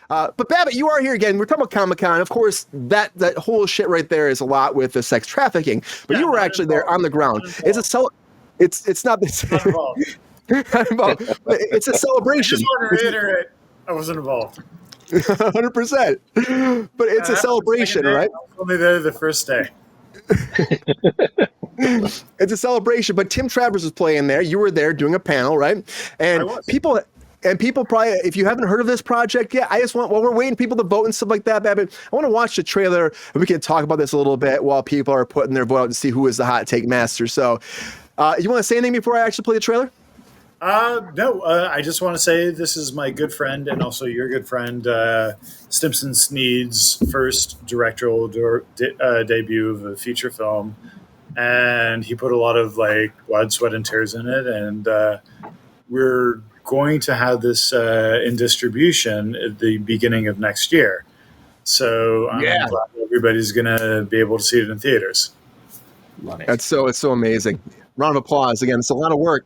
But Babbitt, you are here again. We're talking about Comic-Con. Of course, that whole shit right there is a lot with the sex trafficking. But you were actually there on the ground. It's not the same. It's a celebration. I just want to reiterate, I wasn't involved. 100%. But it's a celebration, right? I was only there the first day. It's a celebration, but Tim Travers was playing there. You were there doing a panel, right? And people probably, if you haven't heard of this project yet, while we're waiting people to vote and stuff like that, Babbitt, I want to watch the trailer and we can talk about this a little bit while people are putting their vote out to see who is the hot take master. So, you want to say anything before I actually play the trailer? No, I just want to say this is my good friend and also your good friend, Stimson Sneed's first directorial debut of a feature film. And he put a lot of blood, sweat, and tears in it. And we're going to have this in distribution at the beginning of next year. So I'm glad everybody's going to be able to see it in theaters. Love it. It's so amazing. Round of applause. Again, it's a lot of work.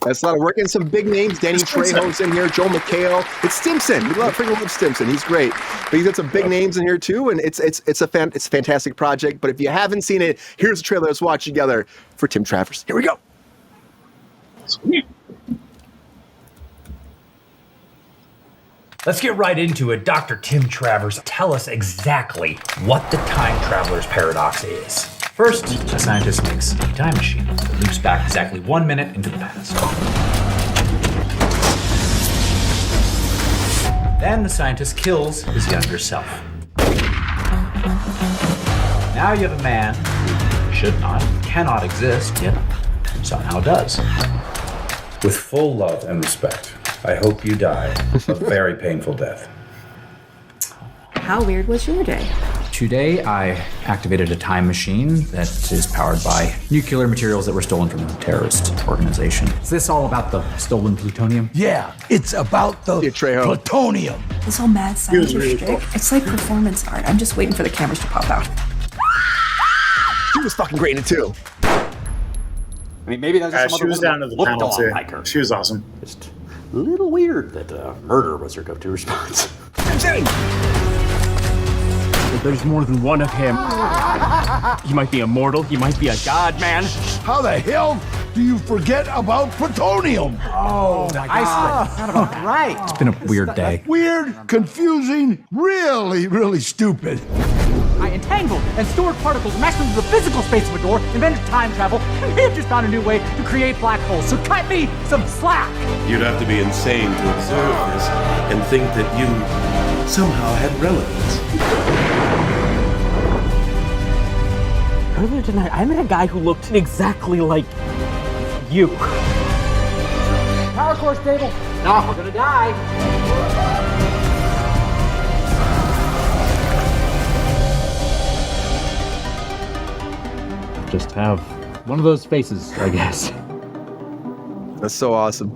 That's a lot of work. And some big names. Danny Trejo's in here. Joel McHale. It's Stimson. We freaking love Stimson. He's great. But he's got some big names in here too. And it's a fantastic project. But if you haven't seen it, here's the trailer. Let's watch together for Tim Travers. Here we go. Sweet. Let's get right into it. Dr. Tim Travers, tell us exactly what the time traveler's paradox is. First, a scientist makes a time machine that loops back exactly 1 minute into the past. Then the scientist kills his younger self. Now you have a man who should not, cannot exist, yet somehow does. With full love and respect, I hope you die a very painful death. How weird was your day? Today, I activated a time machine that is powered by nuclear materials that were stolen from a terrorist organization. Is this all about the stolen plutonium? Yeah, it's about the plutonium. This whole mad scientist shtick, it's like performance art. I'm just waiting for the cameras to pop out. She was fucking great in it too. I mean, maybe that's just she was down to the panel too. Like her. She was awesome. Just a little weird that murder was her go-to response. Insane. There's more than one of him. He might be immortal. He might be a god, man. How the hell do you forget about plutonium? Oh, my God. Not about that. Right. It's been a weird day. Weird, confusing, really, really stupid. I entangled and stored particles massed into the physical space of a door, invented time travel, and we have just found a new way to create black holes. So cut me some slack. You'd have to be insane to observe this and think that you somehow had relevance. Earlier tonight, I met a guy who looked exactly like you. Power core stable. No, we're gonna die. Just have one of those faces, I guess. That's so awesome.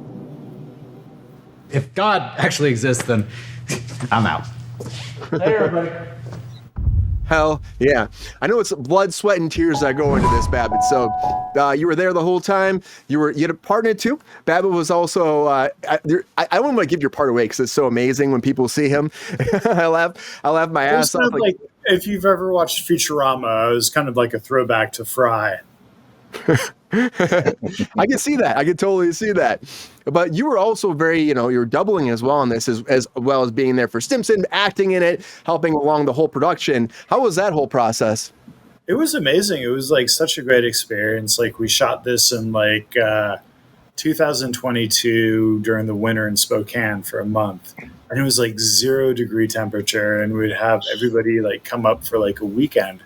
If God actually exists, then I'm out. Hey, everybody. Hell yeah. I know it's blood, sweat, and tears that go into this, Babbitt. So you were there the whole time. You had a part in it too. Babbitt was also, I don't want to give your part away because it's so amazing when people see him. I laugh my ass off. Like, if you've ever watched Futurama, it was kind of like a throwback to Fry. I can see that. I can totally see that. But you were also very, you were doubling as well on this, as well as being there for Stimson, acting in it, helping along the whole production. How was that whole process? It was amazing. It was such a great experience. We shot this in 2022 during the winter in Spokane for a month. And it was 0 degree temperature, and we'd have everybody come up for a weekend.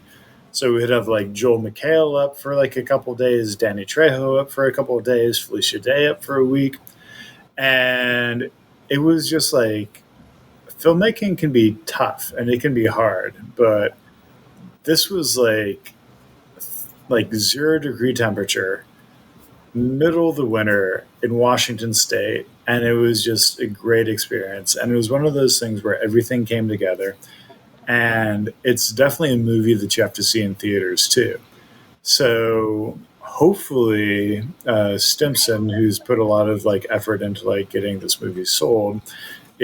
So we'd have Joel McHale up for a couple of days, Danny Trejo up for a couple of days, Felicia Day up for a week. And it was just filmmaking can be tough and it can be hard, but this was 0 degree temperature, middle of the winter in Washington State. And it was just a great experience. And it was one of those things where everything came together. And it's definitely a movie that you have to see in theaters too. So hopefully Stimson, who's put a lot of effort into getting this movie sold,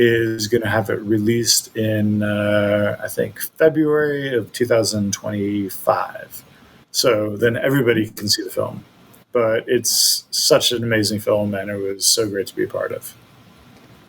is going to have it released in, I think, February of 2025. So then everybody can see the film. But it's such an amazing film, and it was so great to be a part of.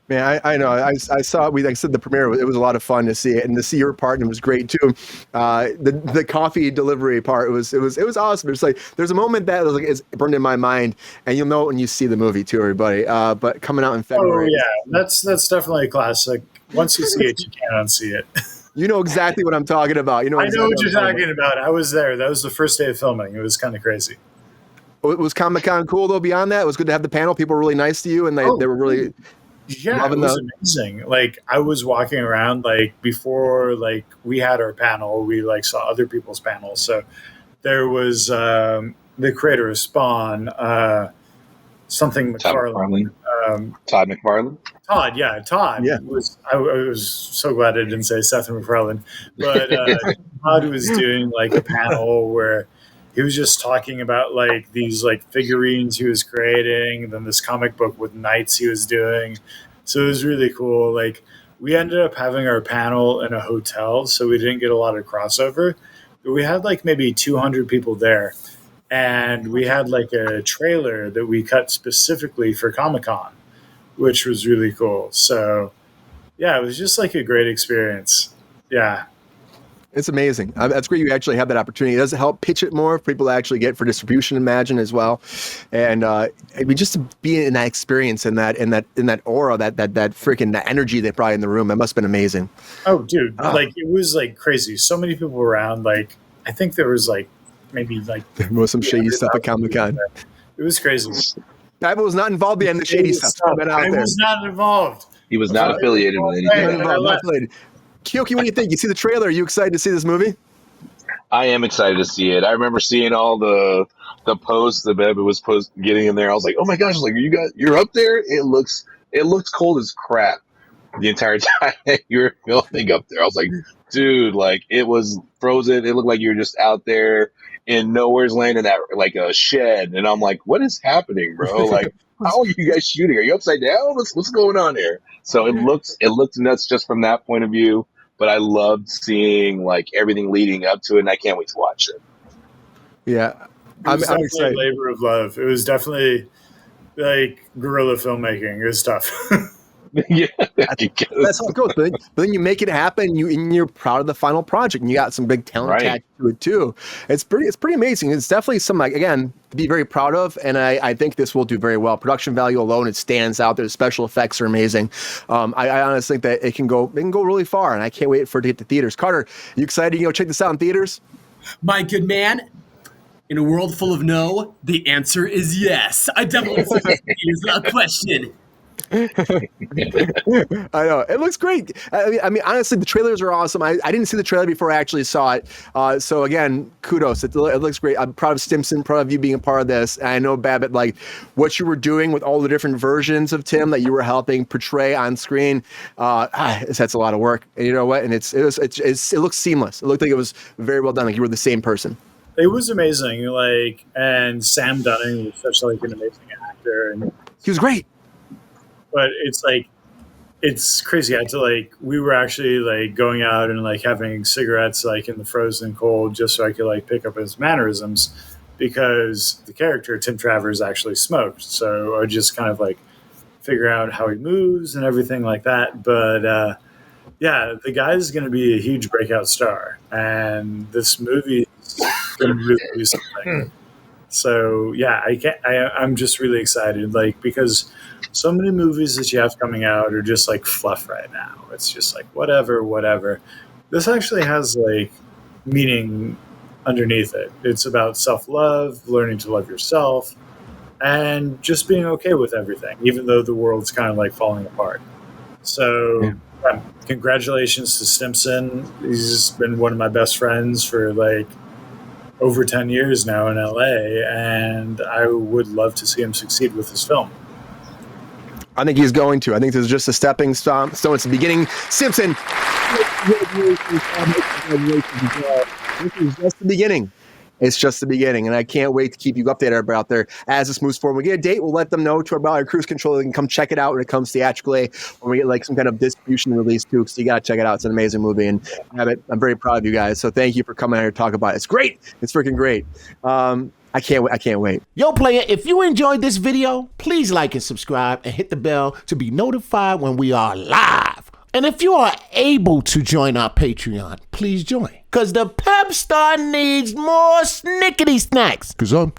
Man, I know. I saw. Like I said, the premiere. It was a lot of fun to see it, and to see your part, and it was great too. The coffee delivery part. It was awesome. It's like there's a moment that was like it's burned in my mind, and you'll know it when you see the movie too, everybody. But coming out in February. Oh yeah, that's definitely a classic. Once you see it, you can't unsee it. You know exactly what I'm talking about. You know. I know what you're talking about. I was there. That was the first day of filming. It was kind of crazy. Was ComicCon cool though? Beyond that, it was good to have the panel. People were really nice to you, and they were really. Yeah, it was amazing. Like I was walking around like before like we had our panel, we like saw other people's panels. So there was the creator of Spawn, something McFarlane. Todd McFarlane. Todd. I was so glad I didn't say Seth MacFarlane, but Todd was doing like a panel where he was just talking about like these like figurines he was creating, and then this comic book with knights he was doing. So it was really cool. Like we ended up having our panel in a hotel, so we didn't get a lot of crossover. But we had like maybe 200 people there, and we had like a trailer that we cut specifically for Comic-Con, which was really cool. So yeah, it was just like a great experience. Yeah. It's amazing. That's great. You actually have that opportunity. It does help pitch it more for people to actually get for distribution, imagine as well. And I mean, just to be in that experience and that aura, that freaking that energy they brought in the room, it must have been amazing. Oh, dude, like it was like crazy. So many people around. Like I think there was like maybe like there was some shady stuff at Comic-Con. It was crazy. Babbitt was not involved in the shady stuff. I was not involved. He was not affiliated with anything. Kyoki, what do you think? You see the trailer? Are you excited to see this movie? I am excited to see it. I remember seeing all the posts that Babbitt was getting in there. I was like, oh my gosh! Like you're up there. It looks cold as crap the entire time that you were filming up there. I was like, dude, like it was frozen. It looked like you were just out there in nowhere's land in that like a shed. And I'm like, what is happening, bro? Like, how are you guys shooting? Are you upside down? What's going on here? So it looked nuts just from that point of view. But I loved seeing like everything leading up to it, and I can't wait to watch it. Yeah, I'm excited. Labor of love. It was definitely like guerrilla filmmaking. It was tough. Yeah, that's how it goes. But then you make it happen. You're proud of the final project, and you got some big talent attached to it too. It's pretty amazing. It's definitely something like, again, to be very proud of, and I think this will do very well. Production value alone, it stands out. The special effects are amazing. I honestly think that it can go really far, and I can't wait for it to hit the theaters. Carter, you excited to check this out in theaters? My good man. In a world full of no, the answer is yes. I definitely see this without question. I know it looks great. I mean, honestly, the trailers are awesome. I didn't see the trailer before I actually saw it. So again, kudos. It looks great. I'm proud of Stimson, proud of you being a part of this. And I know, Babbitt, like what you were doing with all the different versions of Tim that you were helping portray on screen. That's a lot of work. And you know what? And it looks seamless. It looked like it was very well done. Like you were the same person. It was amazing. Like, and Sam Dunning was such like an amazing actor, and he was great. But it's like, it's crazy. I had to like, we were actually like going out and like having cigarettes like in the frozen cold just so I could like pick up his mannerisms, because the character Tim Travers actually smoked. So I just kind of like figure out how he moves and everything like that. But yeah, the guy is going to be a huge breakout star, and this movie is going to really do something. So yeah, I'm just really excited, like, because so many movies that you have coming out are just like fluff right now. It's just like whatever. This actually has like meaning underneath it. It's about self-love, learning to love yourself, and just being okay with everything, even though the world's kind of like falling apart. So congratulations to Stimson. He's been one of my best friends for like over 10 years now in LA, and I would love to see him succeed with his film. I think he's going to. I think this is just a stepping stone. So it's the beginning. Simpson. This is just the beginning. It's just the beginning, and I can't wait to keep you updated about there as this moves forward. When we get a date, we'll let them know about our Kruse Control. They can come check it out when it comes theatrically, when we get like some kind of distribution release too. So you got to check it out. It's an amazing movie, and I'm very proud of you guys. So thank you for coming out here to talk about it. It's great. It's freaking great. I can't wait. Yo, player, if you enjoyed this video, please like and subscribe and hit the bell to be notified when we are live. And if you are able to join our Patreon, please join. Because the Pep Star needs more snickety snacks. Because I'm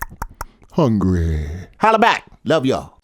hungry. Holla back. Love y'all.